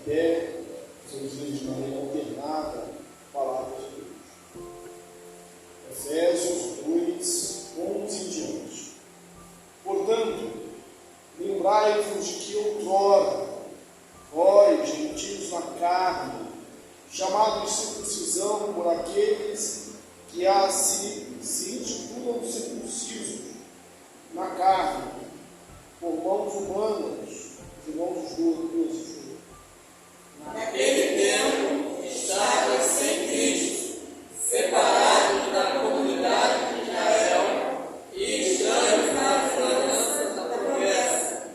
até seus dias de maneira alternada a palavra de Deus. Efésios 2, 11 em diante. Portanto, lembrai-vos de que outrora, vós, gentios na carne, chamados de circuncisão por aqueles que se intitulam circuncisos na carne, por mãos humanas, de mãos dos naquele tempo estavas sem Cristo, separados da comunidade de Israel e estranhos na esperança da promessa,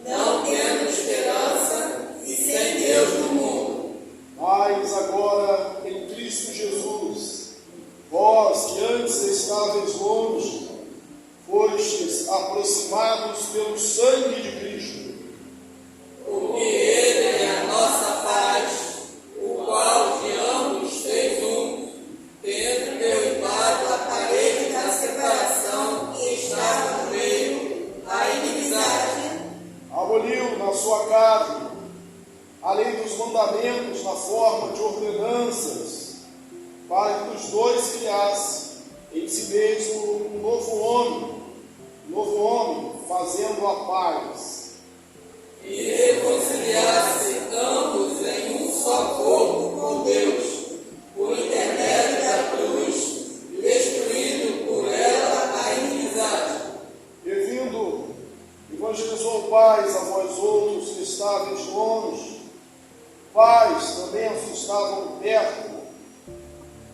não tendo esperança e sem Deus no mundo. Mas agora, em Cristo Jesus, vós que antes estáveis longe, fostes aproximados pelo sangue de Cristo. Porque Ele é a nossa paz, o qual de ambos fez um, tendo derrubado a parede da separação que estava no meio, a inimizade. Aboliu na sua carne a lei dos mandamentos na forma de ordenanças, para que os dois criassem em si mesmo um novo homem, fazendo a paz. E reconciliasse ambos em um só corpo com Deus, por intermédio da cruz, destruindo por ela a inimizade. E vindo, evangelizou paz a vós outros que estáveis longe, paz também os estavam perto.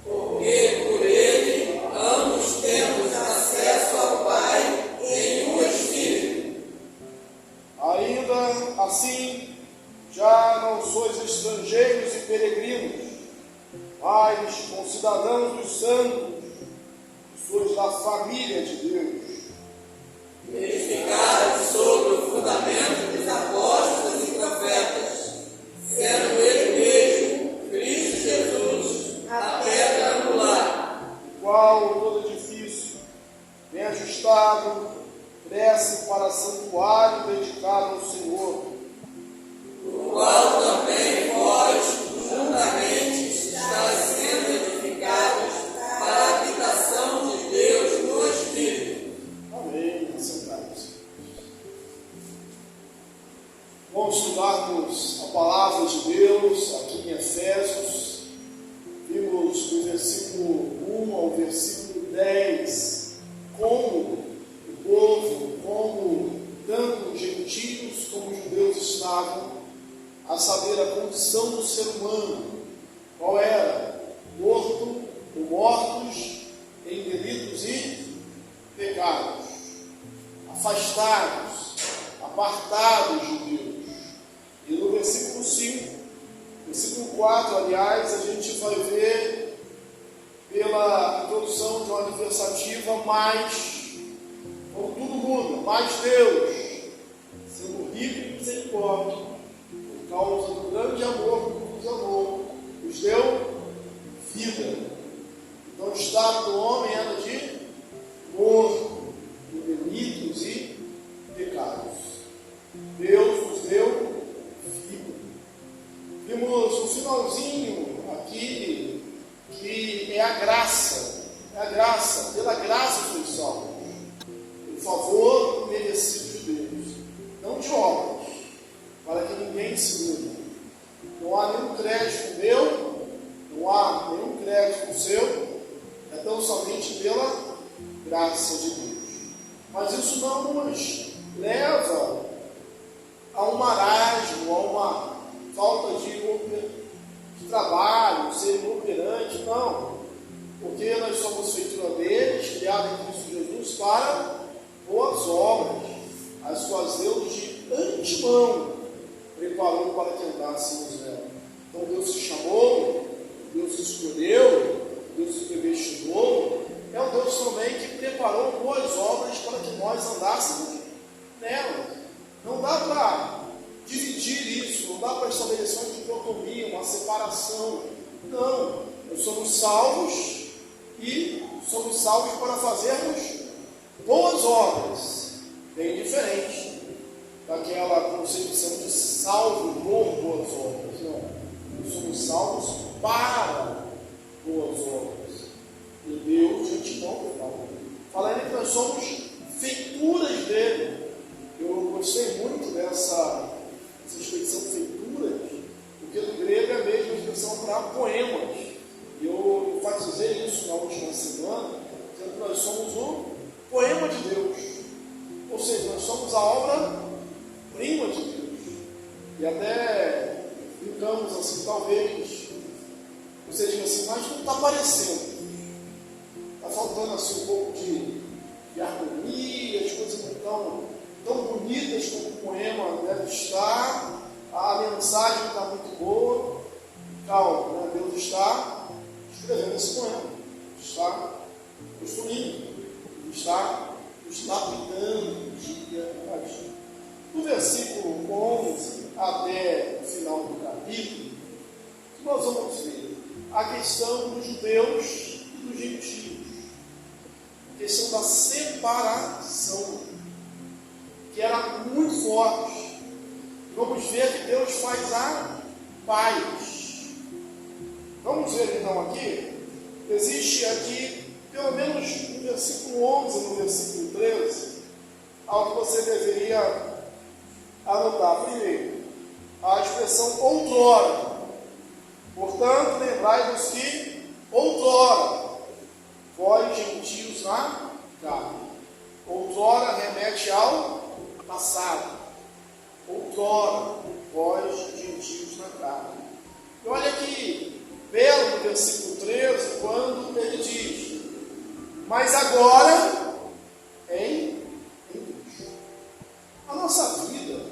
Porque por ele ambos temos acesso ao Pai em um Espírito. Ainda assim, já não sois estrangeiros e peregrinos, mas concidadãos dos santos, sois da família de Deus, Edificados sobre o fundamento dos apóstolos e profetas, sendo ele mesmo, Cristo Jesus, a pedra angular, qual todo edifício, bem ajustado, cresce para santuário dedicado ao Senhor, o qual também vós, juntamente, estáis sendo edificados para a habitação de Deus no Espírito. Amém. Sentados. Vamos estudarmos a palavra de Deus aqui em Efésios. Vimos do versículo 1 ao versículo 10 como o povo, como tanto os gentios como os judeus estavam, a saber a condição do ser humano. Qual era? Morto ou mortos em delitos e pecados, afastados, apartados de Deus. E no versículo 5, versículo 4, aliás, a gente vai ver pela introdução de uma adversativa mais, como tudo muda, mais Deus, sendo rico e misericórdia, por causa do grande amor que nos amou, nos deu vida. Então o estado do homem era de morto, em delitos e pecados. Deus nos deu vida. Vimos no finalzinho aqui que é a graça, pela graça sois salvos, o favor merecido de Deus, não de obras, para que ninguém se ilumine. Não há nenhum crédito meu, não há nenhum crédito seu, é tão somente pela graça de Deus. Mas isso não nos leva a um marasmo, a uma falta de trabalho, ser inoperante, não. Porque nós somos feitura deles, criados em Cristo Jesus para boas obras, as quais Deus de antemão preparou para que andássemos nela. Então Deus se chamou, Deus se escolheu, Deus se predestinou, é um Deus também que preparou boas obras para que nós andássemos nela. Não dá para dividir isso, não dá para estabelecer uma dicotomia, uma separação. Não, nós somos salvos e somos salvos para fazermos boas obras, bem diferente daquela concepção de salvo por boas obras. Não, nós somos salvos para boas obras. E Deus, a gente não prepara. Falando que nós somos feituras dele. Eu gostei muito dessa expressão feituras, porque no grego é a mesma expressão para poemas. Eu enfatizei isso na última semana, dizendo que nós somos o poema de Deus. Ou seja, nós somos a obra-prima de Deus. E até brincamos assim, talvez você diga assim, mas não está aparecendo. Está faltando assim um pouco de harmonia, as coisas não tão bonitas como o poema deve estar, a mensagem está muito boa. Calma, né? Deus está escrevendo esse poema, está construindo, está nos lapidando dia a dia. No versículo 11 até o final do capítulo, nós vamos ver a questão dos judeus e dos gentios, a questão da separação, que era muito forte. Vamos ver que Deus faz a paz. Vamos ver então aqui, existe aqui, pelo menos no versículo 11 e no versículo 13, algo que você deveria anotar. Primeiro, a expressão outrora. Portanto, lembrai-vos que outrora, vós gentios na carne. Outrora remete ao passado. Outrora, vós gentios na carne. E olha que belo no versículo 13, quando ele diz: mas agora em Cristo. A nossa vida,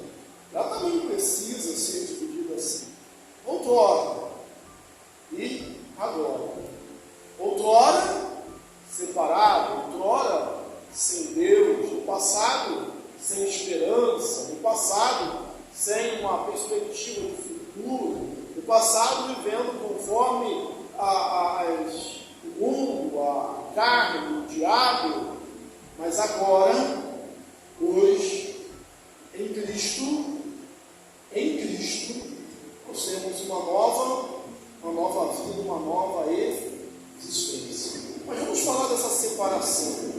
ela também precisa ser dividida assim. Outrora e agora. Outrora separado, outrora sem Deus, no passado sem esperança, no passado sem uma perspectiva de futuro, no passado vivendo conforme o mundo, a carne, o diabo. Mas agora, hoje, em Cristo, nós temos uma nova vida, uma nova existência. Mas vamos falar dessa separação.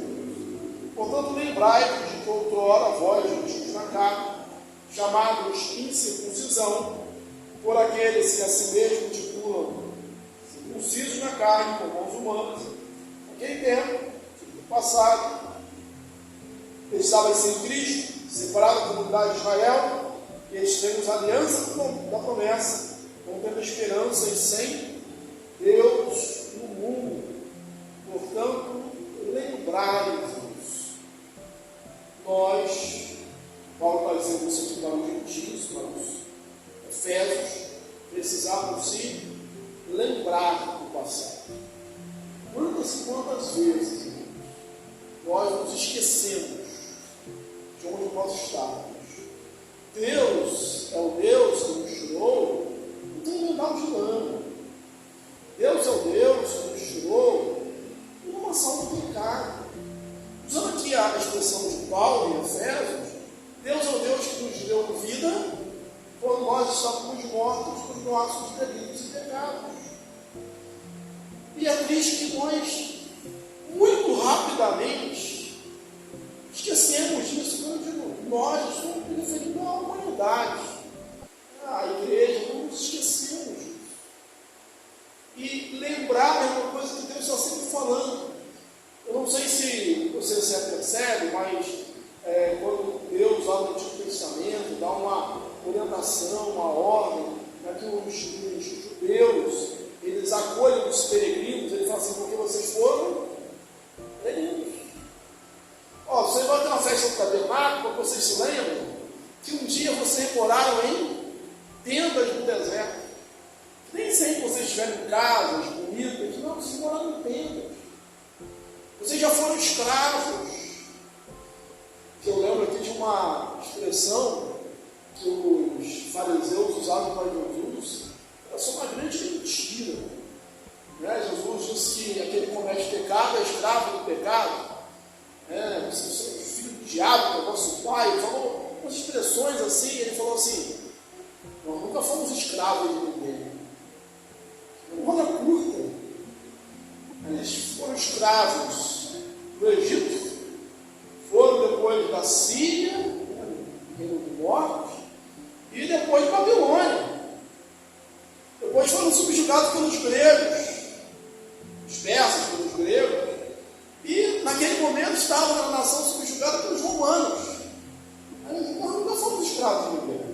Portanto, lembrai-vos de que outrora vós, gentios na carne, chamados incircuncisão, por aqueles que a si mesmo titulam circuncisos na carne, com mãos humanas, naquele tempo, no passado, eles estavam sem Cristo, separados da comunidade de Israel, e eles têm aliança da promessa, não tendo esperança e sem Deus no mundo. Portanto, lembrai-vos. Nós, Paulo está dizendo isso aqui para os gentios, para os Efésios, precisávamos se lembrar do passado. Quantas e quantas vezes, irmãos, nós nos esquecemos de onde nós estávamos. Deus é o Deus que nos tirou do tremendal de lama. Deus é o Deus que nos tirou de uma mansão do pecado. Usando aqui a expressão de Paulo em Efésios, Deus é o Deus que nos deu vida quando nós estávamos mortos por nossos delitos e pecados. E é triste que nós, muito rapidamente, esquecemos disso. Quando eu digo nós, estamos me referindo à humanidade, à igreja, não nos esquecemos disso. E lembrar é uma coisa que Deus está sempre falando. Eu não sei se você se apercebe, mas quando Deus, lá no Antigo Testamento, dá uma orientação, uma ordem, para que os judeus eles acolhem os peregrinos, ele fala assim: porque vocês foram peregrinos. Vocês vão ter uma festa do tabernáculo, para vocês se lembram que um dia vocês moraram em tendas no deserto. Nem sempre vocês estiveram em casas bonitas, não, vocês moraram em tendas. Vocês já foram escravos. Eu lembro aqui de uma expressão que os fariseus usavam para Jesus. Era só uma grande mentira. Jesus disse que aquele que comete pecado é escravo do pecado. Você é filho do diabo, que é o nosso pai. Falou umas expressões nunca fomos escravos de ninguém. Uma roda curta. Eles foram escravos do Egito, foram depois da Síria, Reino do Norte, e depois de Babilônia. Depois foram subjugados pelos gregos, os persas pelos gregos, e naquele momento estavam na nação subjugada pelos romanos. Nós nunca fomos escravos de ninguém.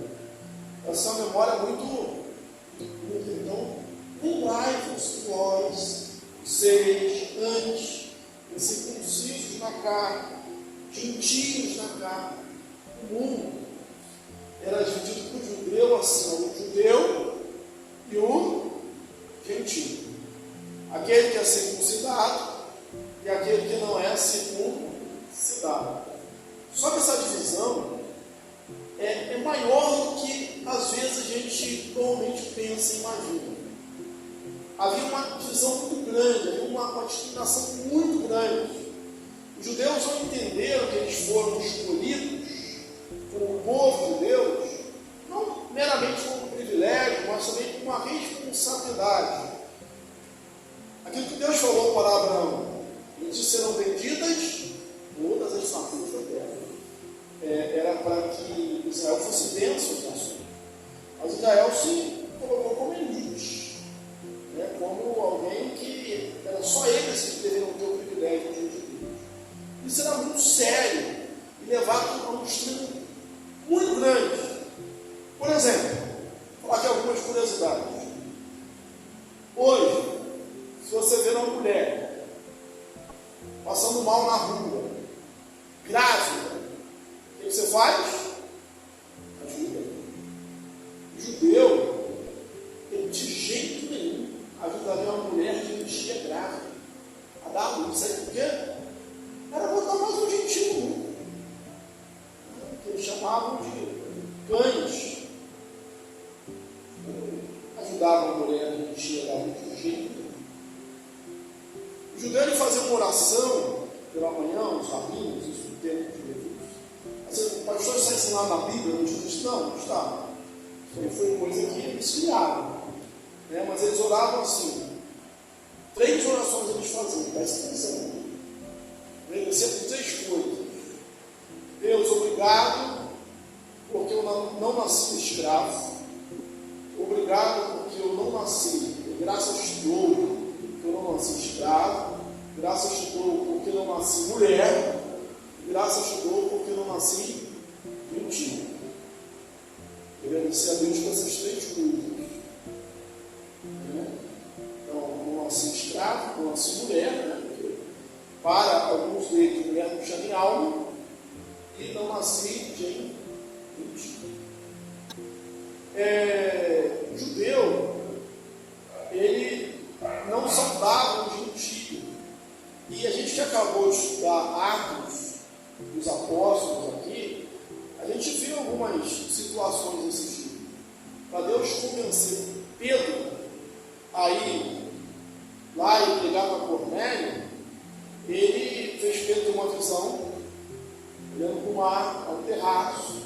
Essa é uma memória muito. Então, lembrai-vos, vós, vocês, antes, incircuncisos na carne, gentios na carne. O mundo era dividido por judeu assim, o judeu e o gentio. Aquele que é circuncidado e aquele que não é circuncidado. Só que essa divisão é maior do que às vezes a gente normalmente pensa e imagina. Havia uma divisão muito grande, havia uma discriminação muito grande. Os judeus não entenderam que eles foram escolhidos como o povo de Deus, não meramente como um privilégio, mas também como uma responsabilidade. Aquilo que Deus falou para Abraão: e te serão benditas todas as famílias da terra. Era para que Israel fosse bênção às nações. Mas Israel se colocou como elite, como alguém que era só eles que deveriam ter o privilégio de Deus. Isso era muito sério e levado a um extremo muito grande. Por exemplo, vou falar aqui algumas curiosidades. Hoje, se você vê uma mulher passando mal na rua, grávida, o que você faz? Ajuda. O judeu, ele de jeito nenhum ajudaria uma mulher que existia grávida a dar a luz. Sabe por quê? Era botar mais um gentil no mundo, que eles chamavam de cães. Ajudavam a mulher que existia a dar luz de jeito nenhum. O judeu ele fazia uma oração pela manhã, os rabinos, isso no tempo de Jesus. O pastor está ensinando na Bíblia, não diz, não está. Foi coisa que eles criaram. Mas eles oravam assim. 3 orações eles faziam, presta atenção. Sempre 3 coisas. Deus, obrigado, porque eu não nasci escravo. Obrigado, porque eu não nasci. Graças te dou, porque eu não nasci escravo. Graças te dou, porque eu não nasci mulher. Graças te dou, porque eu não nasci mentira. Eu agradecer a Deus por essas 3 coisas. Então, não nasci escravo, não nasci mulher, porque para alguns deles, mulher não chama em alma, e não nasci de mentira. O judeu, ele não saudava o gentio. E a gente que acabou de estudar Atos dos Apóstolos aqui, a gente viu algumas situações desse tipo. Para Deus convencer Pedro a ir lá e pregar para Cornélio, ele fez Pedro ter uma visão, olhando para o mar, para o terraço,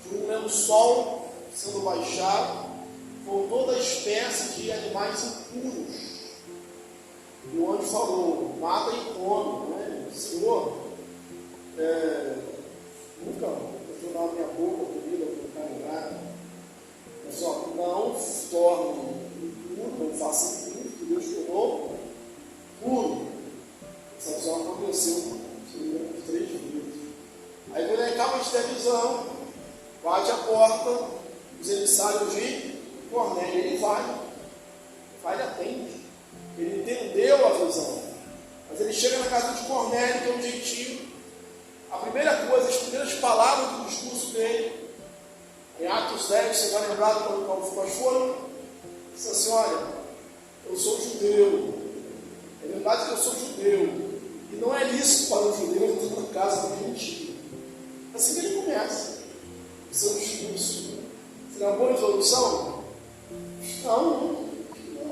de um sol sendo baixado, com toda espécie de animais impuros. E o anjo falou: mata e come, Senhor, nunca eu na minha boca comida com carne nada. Mas não se torne impuro, não faça impuro, que Deus tornou puro. Essa visão aconteceu por 3 dias. Aí quando ele acaba de ter a visão, bate a porta, os emissários de Cornélio, ele vai e atende. Ele entendeu a visão. Mas ele chega na casa de Cornélio, que é um gentio. A primeira coisa, as primeiras palavras do discurso dele, em Atos 10, você vai lembrar quais foram? Ele disse assim: olha, eu sou judeu. É verdade que eu sou judeu. E não é lícito para um judeu entrar na casa do gentio. Assim que ele começa o seu discurso. Será uma boa resolução? Não,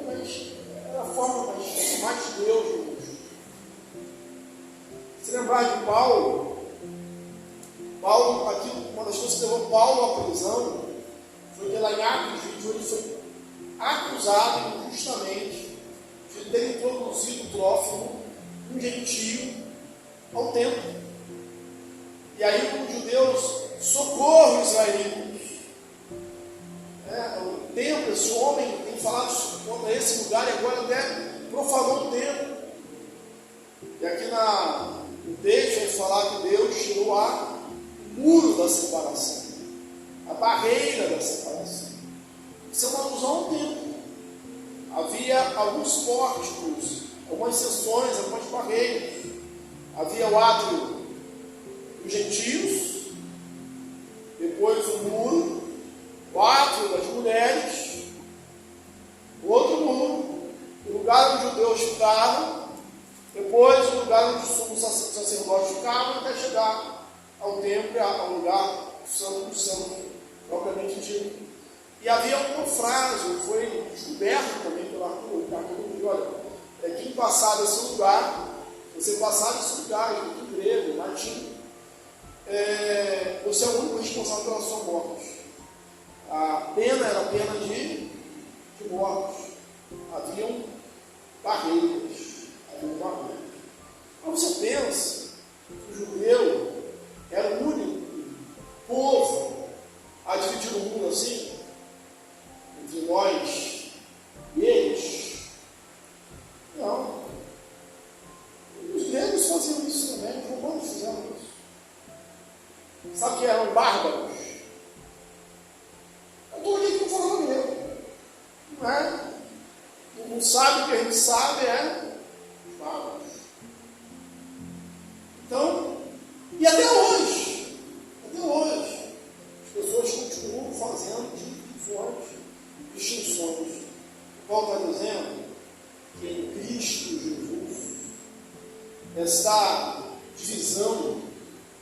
mas era a forma mais de Deus, irmãos. Se lembrar de Paulo, aqui, uma das coisas que levou Paulo à prisão foi que lá em judeu ele foi acusado injustamente de ter introduzido Trófimo, um gentio, ao templo. E aí os judeus socorram os israelitas. O templo, esse homem tem falado contra esse lugar e agora até profanou o templo. E aqui no texto vai falar que Deus tirou o muro da separação, a barreira da separação. Isso é uma alusão ao templo. Havia alguns pórticos, algumas seções, algumas barreiras. Havia o átrio dos gentios, depois o muro, o átrio das mulheres, o outro muro, o lugar onde os judeus ficavam, depois o lugar onde os sacerdotes ficavam, até chegar ao templo, ao lugar santo do santo, propriamente dito. E havia um naufrágio, foi descoberto também pelo arqueologia. Olha, quem passar desse lugar, você passar desse lugar, em grego, em latim, você é o único responsável pela sua morte. A pena era a pena de morte. Haviam barreiras. Então você pensa que o judeu era o único povo a dividir o mundo assim, entre nós e eles? Não. Os gregos faziam isso também, os romanos fizeram isso. Sabe que eram bárbaros? Eu estou aqui que não falando grego. Não é? Não sabe o que a gente sabe, os bárbaros. Então, e até hoje, as pessoas continuam fazendo distinções. Paulo está dizendo que em Cristo Jesus, essa divisão,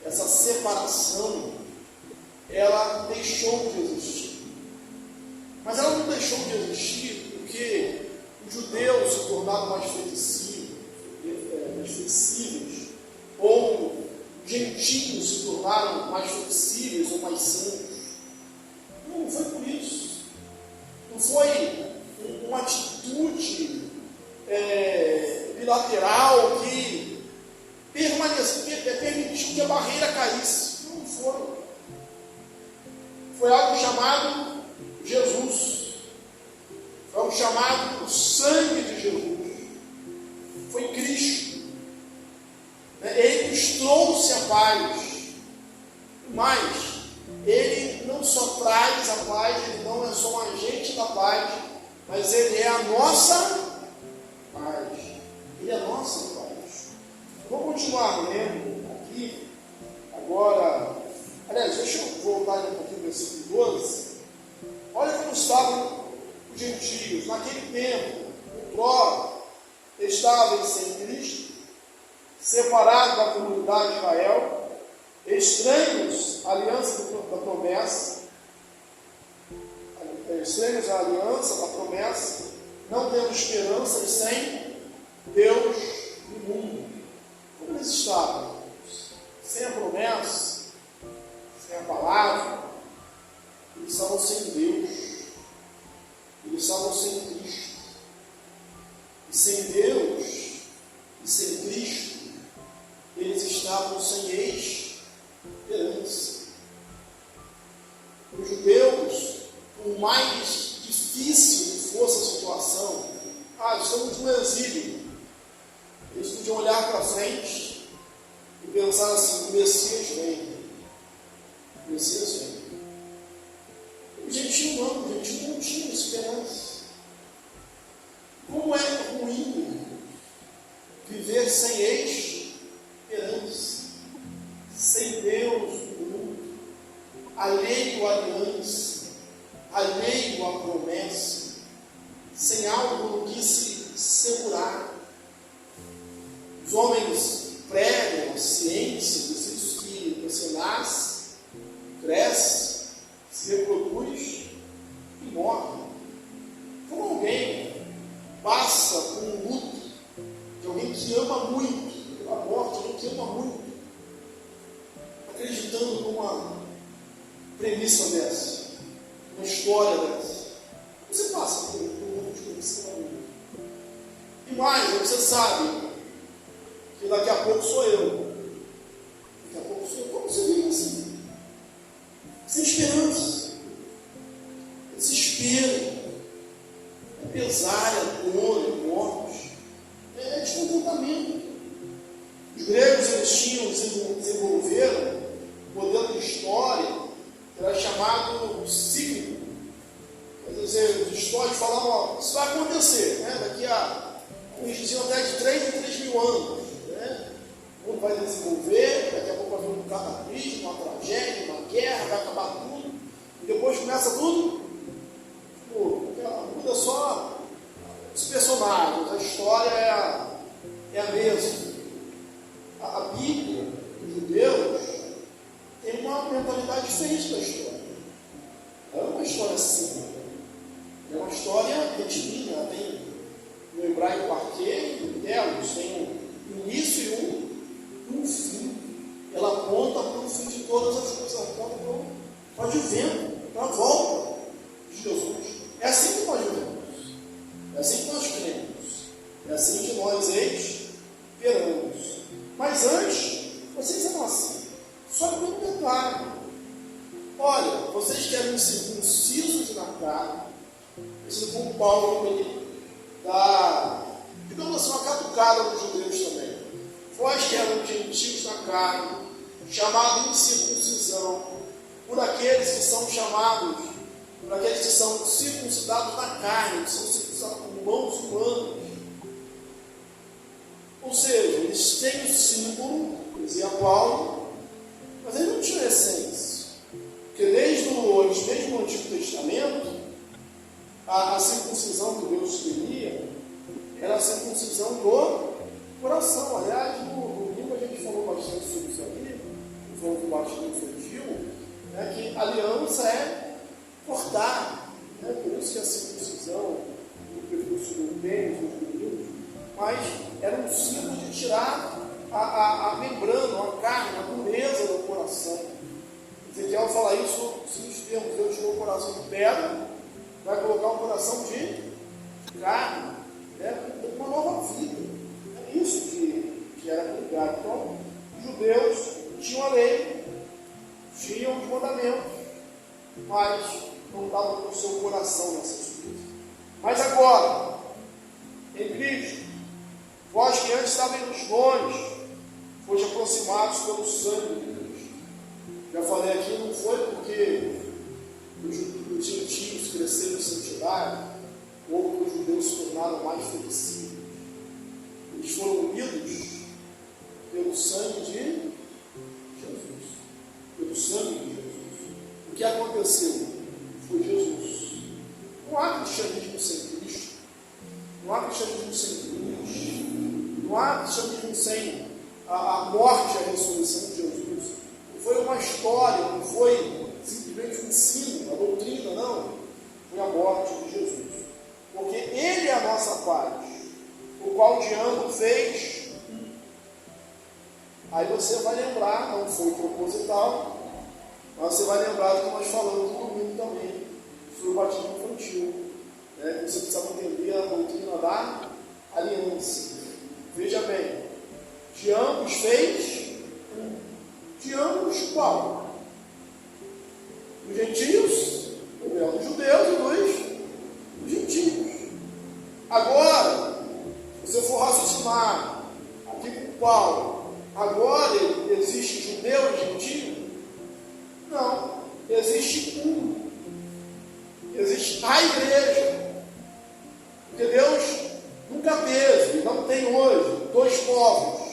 essa separação, ela deixou de existir. Mas ela não deixou de existir porque os judeus se tornaram mais flexíveis, ou os gentios se tornaram mais flexíveis ou mais santos. Não foi por isso. Não foi uma atitude bilateral que permitiu que a barreira caísse. Não foi. Foi algo chamado Jesus. Foi algo chamado o sangue de Jesus. Foi Cristo. Ele nos trouxe a paz. Mas Ele não só traz a paz, Ele não é só um agente da paz, mas Ele é a nossa paz. Ele é a nossa paz. Vou continuar lendo aqui, agora. Aliás, deixa eu voltar um pouquinho no versículo 12. Olha como estavam os gentios. Naquele tempo, outrora, estavam sem Cristo, separados da comunidade de Israel, estranhos à aliança da promessa, não tendo esperança e sem Deus no mundo. Como eles estavam? Sem a promessa, sem a palavra, eles estavam sem Deus, eles estavam sem Cristo. E sem Deus e sem Cristo, eles estavam sem esperança. Os judeus, por mais difícil que fosse a situação, estamos no exílio. Eles podiam olhar para frente e pensar assim: o Messias vem. O Messias vem. O gentio não tinha esperança. Como é ruim viver sem esperança, sem Deus no mundo, alheio à aliança, alheio à promessa, sem algo no que se segurar. Os homens pregam a ciência, diz isso, que você nasce, cresce, se reproduz e morre. Como alguém passa por um luto de alguém que ama muito, pela morte de alguém que ama muito, acreditando numa premissa dessa, uma história dessa? Você passa por muitos conhecimentos. E mais, você sabe que daqui a pouco sou eu. Daqui a pouco sou eu. Como você vive assim? Sem esperança. Desespero. É pesar, é dor, é morte. É descontentamento. Os gregos desenvolveram um modelo de história que era chamado cíclico. Quer dizer, os históricos falavam, ó, isso vai acontecer, né? Daqui a, eles diziam até de 3 em 3 mil anos. Né? O mundo vai desenvolver, daqui a pouco vai vir um cataclismo, uma tragédia, uma guerra, vai acabar tudo. E depois começa tudo, muda só os personagens, a história é a mesma. A Bíblia, os judeus, tem uma mentalidade diferente da história. Não é uma história simples. É uma história retilínea. Ela tem no hebraico arquê e telos, tem um início e um fim. Ela aponta para o fim de todas as coisas, ela aponta para o advento, para a volta de Jesus. É assim que nós vivemos. É assim que nós cremos. É assim que nós esperamos. Mas antes, vocês eram assim. Só que um detalhe. Olha, vocês querem ser circuncisos na carne. Isso com Paulo, ele dá, digamos assim, uma catucada nos judeus também. Vós que eram gentios na carne, chamados de circuncisão, por aqueles que são chamados, por aqueles que são circuncidados na carne, que são circuncidados com mãos humanas. Ou seja, eles têm o símbolo, dizia Paulo, mas eles não tinham essência. Porque mesmo no Antigo Testamento, a circuncisão que Deus queria era a circuncisão do coração. Aliás, no domingo a gente falou bastante sobre isso aqui, foi um batismo infantil, né, que aliança é cortar. Né, por isso que a circuncisão, o percurso do pênis, dos meninos, mas era um símbolo de tirar a membrana, a carne, a dureza do coração. Ezequiel fala isso nos seguintes termos: Deus tirou o coração de pedra, vai colocar um coração de carne, né? Uma nova vida. É isso que era comunicado. Então, os judeus tinham a lei, tinham os mandamentos, mas não estavam com o seu coração nessas coisas. Mas agora, em Cristo, vós que antes estavam longe, foste aproximados pelo sangue de Deus. Já falei aqui, não foi porque os gentios cresceram em santidade, ou porque os judeus se tornaram mais felizes. Eles foram unidos pelo sangue de Jesus. Pelo sangue de Jesus. O que aconteceu? Foi Jesus. Não há cristianismo sem Cristo. Não há cristianismo sem cruz. Não há cristianismo sem a morte e a ressurreição de Jesus. Não foi uma história, não foi simplesmente um ensino, a doutrina, não. Foi a morte de Jesus. Porque Ele é a nossa paz, o qual de ambos fez. Aí você vai lembrar, não foi proposital, mas você vai lembrar do que nós falamos no domingo também, sobre o batismo infantil. Né? Você precisa entender a doutrina da aliança. Veja bem, de ambos fez, de ambos qual? Dos gentios, o véu dos judeus e dos gentios. Agora, se você for raciocinar aqui com Paulo, agora existe judeu e gentio? Não, existe um. Existe a igreja. Porque Deus nunca teve, não tem hoje, dois povos.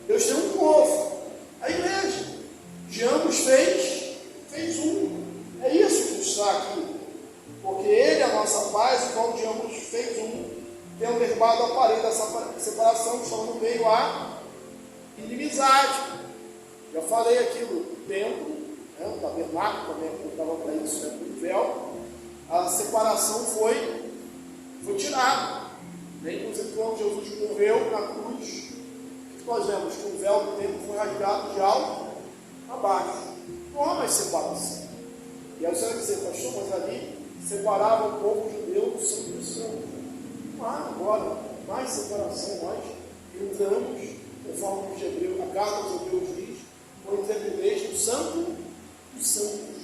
Deus tem um povo, a igreja. De ambos fez um. É isso que está aqui. Porque Ele é a nossa paz, o qual de ambos fez um. Tendo derrubado a parede dessa separação, que estão no meio a inimizade. Já falei aqui do templo, né, o tabernáculo também apontava para isso, né, do véu. A separação foi tirada. Inclusive, quando Jesus morreu na cruz, o que nós vemos? Que o véu do templo foi rasgado de alto a baixo. Não há mais separação. E aí você vai dizer, pastor, mas ali separava o povo judeu do santo do santo. Não há agora mais separação, nós entramos, conforme a carta aos Hebreus diz, com intrepidez do santo dos santos.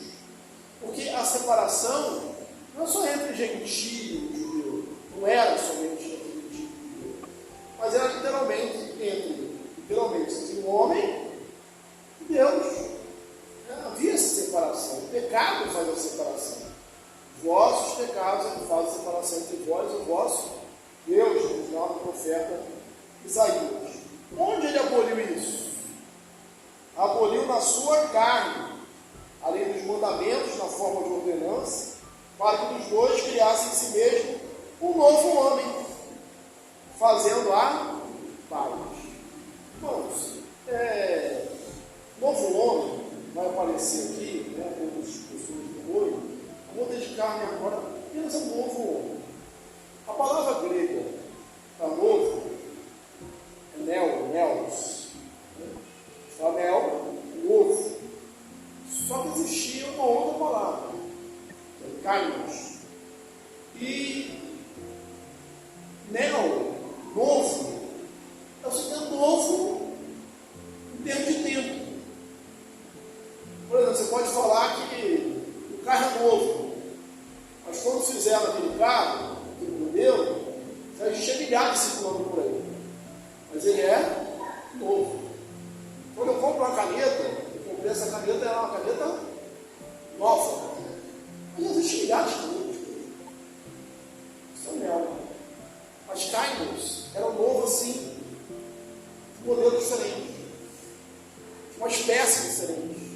Porque a separação não é só entre gentio e judeu, não era somente entre gentio e judeu, mas era literalmente entre o homem e Deus. Havia essa separação, o pecado faz a separação. Os vossos pecados é que fazem a separação entre vós e o vosso Deus, nos fala o profeta Isaías. Onde ele aboliu isso? Aboliu na sua carne, além dos mandamentos na forma de ordenança, para que os dois criassem em si mesmo um novo homem, fazendo a paz. Irmãos, novo homem vai aparecer aqui, como os pessoas do Oi. Eu vou dedicar-me agora apenas ao novo homem. A palavra grega para novo é neos. Anel, novo. Só que existia uma outra palavra, kainos. E neo, novo, é o seguinte, novo em termos de tempo. Por exemplo, você pode falar que o carro é novo, mas quando fizeram aquele carro, aquele modelo, já existia milhares circulando por aí. Mas ele é novo. Quando eu compro uma caneta, eu comprei essa caneta, era uma caneta nova. Mas já existem milhares de canetas. Isso é nela. As Kainos eram novas assim, de modelo diferente, de uma espécie diferente.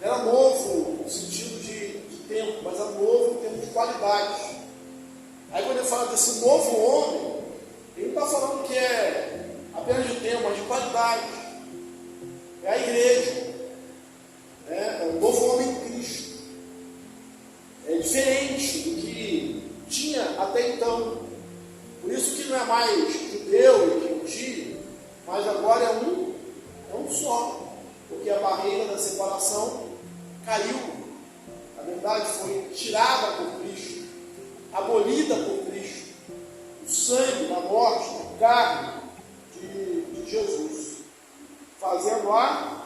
Era novo no sentido de tempo, mas era novo em termos de qualidade. Aí quando ele fala desse novo homem, ele não está falando que é apenas de tempo, mas de qualidade. É a igreja. É o novo homem em Cristo. É diferente do que tinha até então. Por isso que não é mais judeu e gentio, mas agora é um só. Porque a barreira da separação caiu. Na verdade, foi tirada por Cristo, abolida por Cristo. O sangue da morte, da carne de Jesus, fazendo a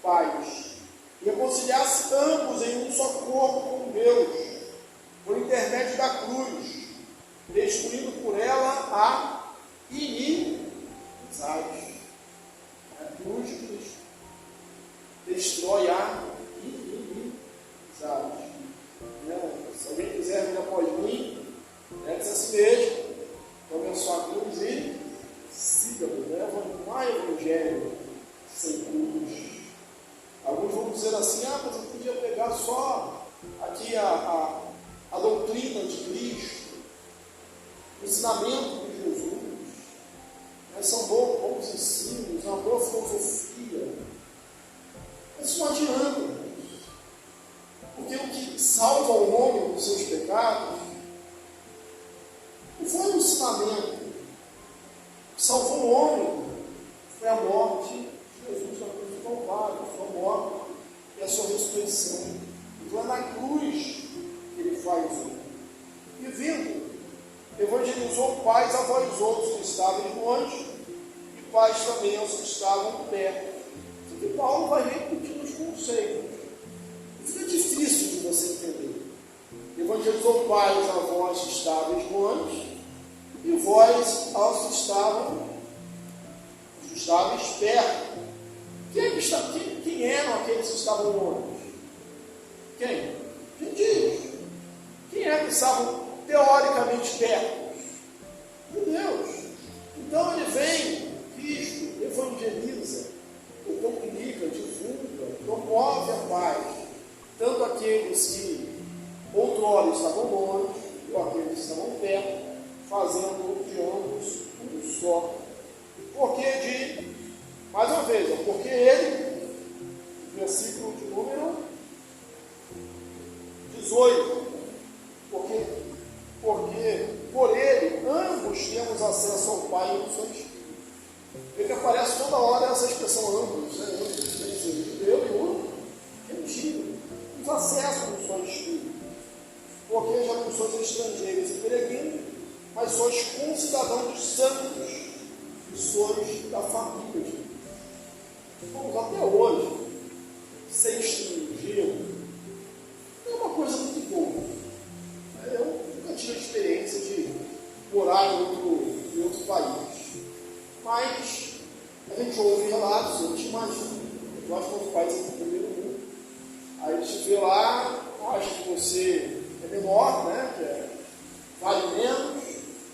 paz. E reconciliasse ambos em um só corpo com Deus, por intermédio da cruz, destruindo por ela a inimizade. A cruz de Cristo destrói a inimizade. Se alguém quiser vir após mim, diz a si mesmo, tome a sua cruz e siga-me. Não há evangelho sem cruz. Alguns vão dizer assim, mas eu podia pegar só aqui a doutrina de Cristo, o ensinamento de Jesus. São bons ensinos, é uma boa filosofia. Isso não adianta. Porque o que salva o homem dos seus pecados não foi o ensinamento. O que salvou o homem foi a morte de Jesus na cruz do Calvário, foi a morte e a sua ressurreição. Então é na cruz que ele faz isso. E vindo, evangelizou paz a vós outros que estavam longe, e paz também aos que estavam perto. Porque Paulo vai repetir os conceitos. Fica difícil de você entender. Evangelizou paz a vós que estáveis longe, e vós aos que estavam perto. Quem eram aqueles que estavam longe? Quem? Gentios. Quem é que estavam teoricamente perto? Judeus. Então ele vem, Cristo, evangeliza, comunica, divulga, promove a paz, tanto aqueles que outrora estavam longe, como aqueles que estavam perto, fazendo de ambos um só. Mais uma vez, porque ele, versículo de número 18, porque por ele ambos temos acesso ao Pai em um só Espírito. Ele aparece toda hora essa expressão ambos, ambos, quer dizer, judeu e o gentio, os acessos no só Espírito. porque já não sois estrangeiros e peregrinos, mas sois concidadãos dos santos e sois da família de Deus. Vamos, até hoje, ser estrangeiro é uma coisa muito boa. Eu nunca tive a experiência de morar em outro país, mas a gente ouve relatos, a gente imagina. Nós somos países do primeiro mundo, aí a gente vê lá, acha que você é menor, né? Que vale menos,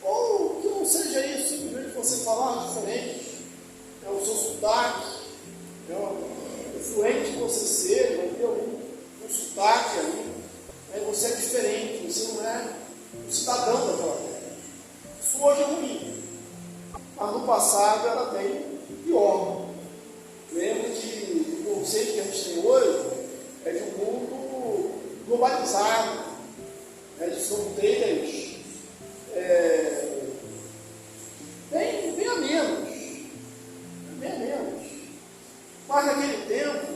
ou que não seja isso, simplesmente você falar diferente, o seu sotaque, o fluente que você seja, vai ter um sotaque ali, aí você é diferente, você não é um cidadão daquela terra. Isso hoje é ruim, mas no passado era bem pior. Lembro que o conceito que a gente tem hoje é de um mundo globalizado, de fronteiras bem a menos. Mas naquele tempo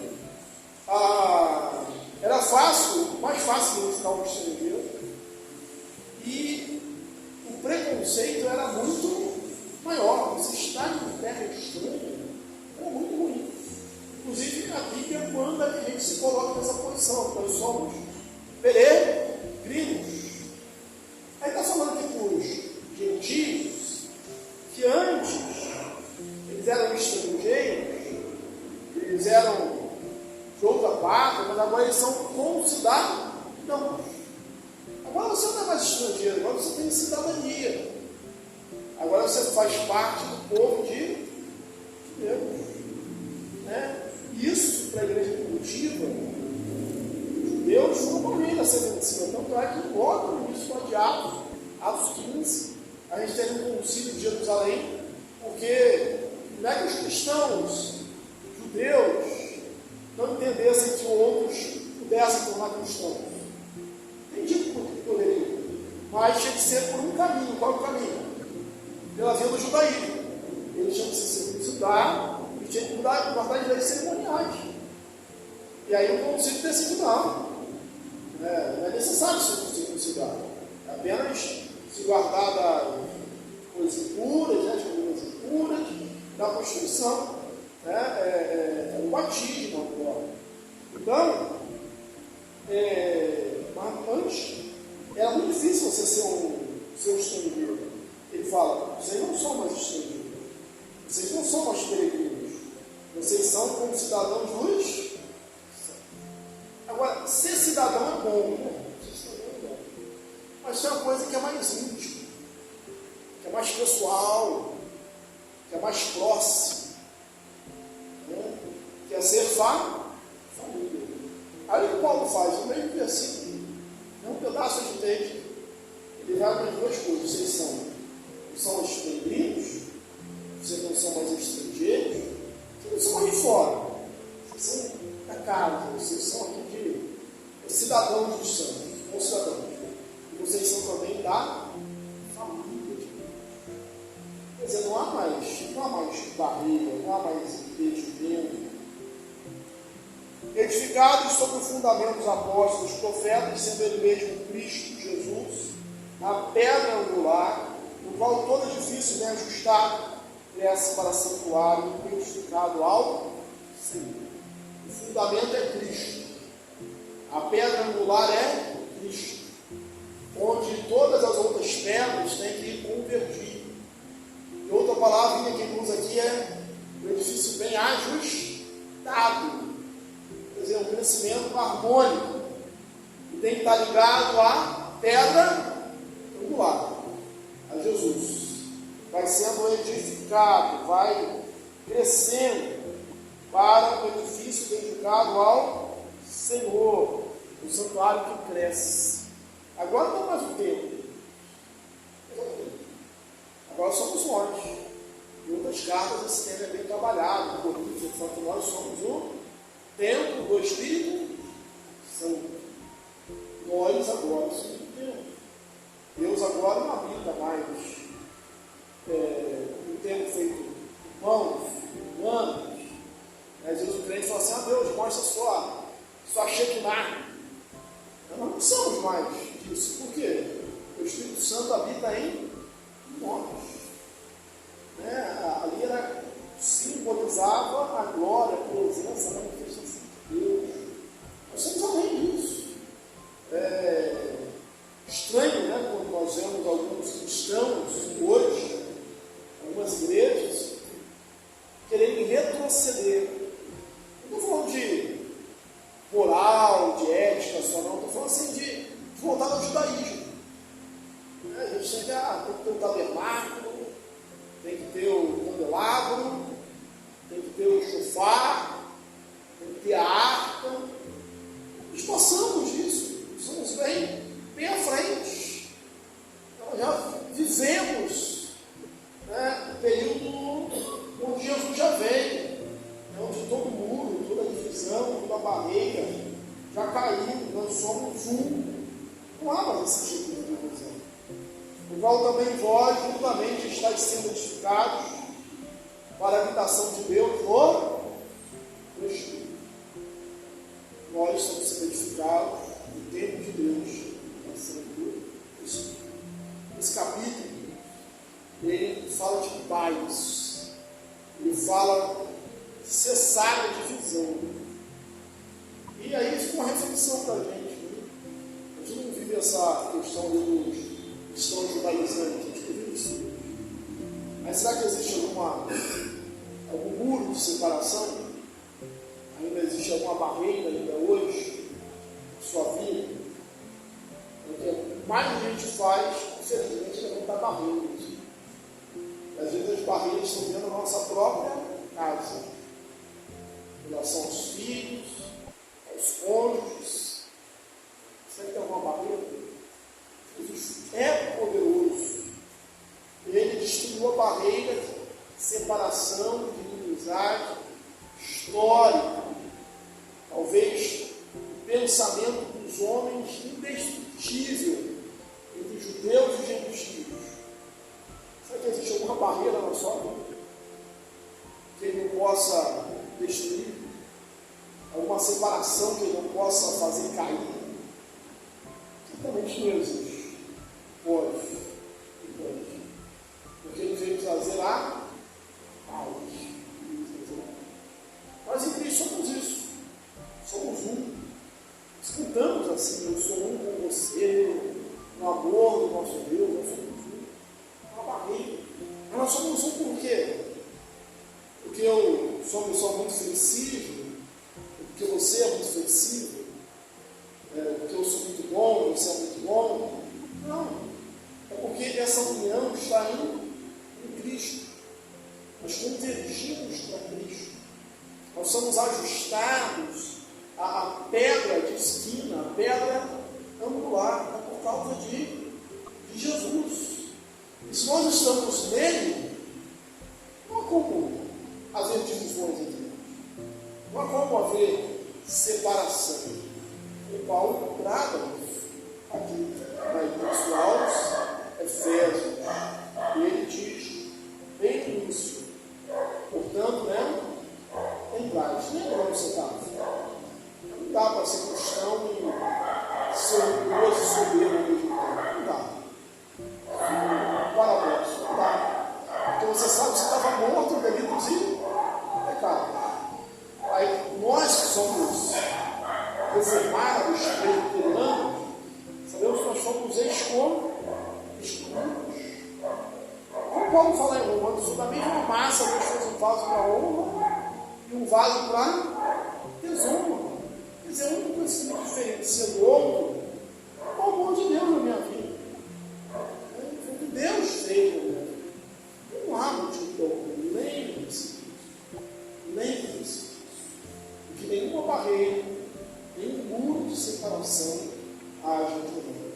era mais fácil de ficar um estrangeiro, e o preconceito era muito maior. Você estar em terra estranha era muito ruim. Inclusive a Bíblia manda que a gente se coloque nessa posição, nós somos peregrinos. Aí está falando aqui para os gentios, que antes eles eram estrangeiros, eles eram de outra parte, mas agora eles são concidadãos. Agora você não é mais estrangeiro, agora você tem cidadania. Agora você faz parte do povo de Deus. Isso, para a igreja primitiva, Deus foi uma maneira a ser vencida. Tanto é que logo no início de Atos 15, a gente teve um concílio de Jerusalém, porque não é que os cristãos judeus não entendessem que outros pudessem tornar cristãos. Entendi que poderia, mas tinha que ser por um caminho. Qual é o caminho? Pela via do judaísmo. Eles tinham que se circuncidar e tinham que guardar as leis cerimoniais. E aí o concílio decidiu não é necessário se circuncidar, é apenas se guardar das coisas impuras, das coisas impuras, da Constituição, o batismo agora. Então, mas antes era muito difícil você ser um estrangeiro. Ele fala: vocês não são mais estrangeiros, vocês não são mais peregrinos, vocês são como cidadãos dos. Agora, ser cidadão é bom, né? Mas tem uma coisa que é mais íntima, que é mais pessoal, que é mais próximo, que é ser família. Aí o que Paulo faz? No meio do versículo, é um pedaço de texto, ele vai para as duas coisas. Vocês são os peregrinos, vocês não são mais estrangeiros, vocês não são mais de fora, vocês são da casa, vocês são aqui de cidadãos dos santos, ou cidadãos. E vocês são também da família de Deus. Quer dizer, não há mais barreira, não há mais impedimento. Edificados sobre o fundamento dos apóstolos, profetas, sendo ele mesmo Cristo Jesus, a pedra angular, no qual todo edifício bem ajustado cresce para santuário, edificado ao Senhor. O fundamento é Cristo, a pedra angular é Cristo, onde todas as outras pedras têm que convergir. E outra palavra que ele usa aqui é o edifício bem ajustado, quer dizer, um crescimento harmônico, e tem que estar ligado à pedra angular, a Jesus. Vai sendo edificado, vai crescendo para o edifício dedicado ao Senhor, o santuário que cresce. Agora não é mais o templo, agora somos nós. Em outras cartas esse tema é bem trabalhado, portanto nós somos o templo do Espírito Santo. Nós agora somos o templo. Deus agora não habita mais um templo feito de mãos, humanos. Às vezes o crente fala assim: Deus, mostra sua Shekinah. Nós não somos mais disso. Por quê? O Espírito Santo habita em nós. Ali simbolizava a glória, a presença, a manifestação de Deus. Nós somos além disso. É estranho, né, quando nós vemos alguns cristãos hoje, algumas igrejas, querendo retroceder. Não estou falando de moral, de ética só, não. Estou falando assim de voltar ao judaísmo. A gente tem que ter o tabernáculo, tem que ter o candelabro, tem que ter o chofar, tem que ter a arca. Nós passamos disso, somos bem à frente. Nós já vivemos um período onde Jesus já veio, onde todo muro, toda divisão, toda barreira já caiu, nós somos um. Não há mais esse tipo de divisão. O qual também vós, juntamente, estáis sendo edificados para a habitação de Deus no Espírito. Nós estamos sendo edificados no tempo de Deus, na Santo Espírito. Esse capítulo, ele fala de paz, ele fala de cessar a divisão. E aí fica uma reflexão para a gente. A gente não vive essa questão dos cristãos judaizantes, a gente vive isso. Mas será que existe algum muro de separação? Ainda existe alguma barreira ainda hoje na sua vida? Porque mais a gente faz, infelizmente, levantar barreiras. E às vezes as barreiras estão dentro da nossa própria casa. Em relação aos filhos, aos cônjuges. Será que tem alguma barreira? Jesus é poderoso. Ele destruiu a barreira de separação, de inimizade histórica. Talvez o pensamento dos homens indestrutível entre judeus e gentios. Será que existe alguma barreira na sua vida que ele não possa destruir? Alguma separação que ele não possa fazer cair? Certamente não existe. Pode. Porque ele veio trazer a paz. Mas em Cristo somos isso. Somos um. Escutamos assim, eu sou um com você, no amor do nosso Deus, nós somos um. Uma barreira. Mas nós somos um por quê? Porque eu sou uma pessoa muito flexível, porque você é muito flexível, porque eu sou muito bom, você é muito bom. Não. É porque essa união está em Cristo. Nós convergimos para Cristo. Nós somos ajustados à pedra de esquina, à pedra angular, por causa de Jesus. E se nós estamos nele, não há como haver divisões entre nós. Não há como haver separação. O Paulo trata isso aqui na Epístola aos Efésios. E ele diz, bem no início, portanto, lembrai, lembra onde você está? Não dá para ser cristão e ser orgulhoso e soberbo ao mesmo tempo. Não dá. Paradoxo, não dá. Porque você sabe que você estava morto em delitos e pecados. Aí nós que somos reservados, presbiterianos, sabemos que nós somos excluídos. Como Paulo fala em Romanos, da mesma massa Deus fez um vaso para honra e um vaso para desonra. Quer dizer, um conhecimento diferencia do outro é o amor de Deus na minha vida. Foi o que Deus fez na minha vida. Não há motivo para orgulho. Lembre-se disso. Lembre-se disso. Porque nenhuma barreira, nenhum muro de separação haja entre nós.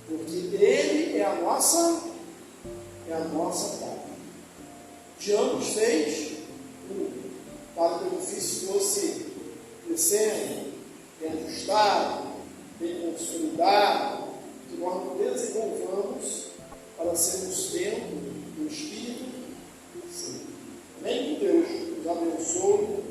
Porque Ele é a nossa paz. De ambos fez para que o benefício fosse crescendo, bem ajustado, bem consolidado, que nós nos desenvolvamos para sermos templo do Espírito Santo. Amém? Que Deus nos abençoe.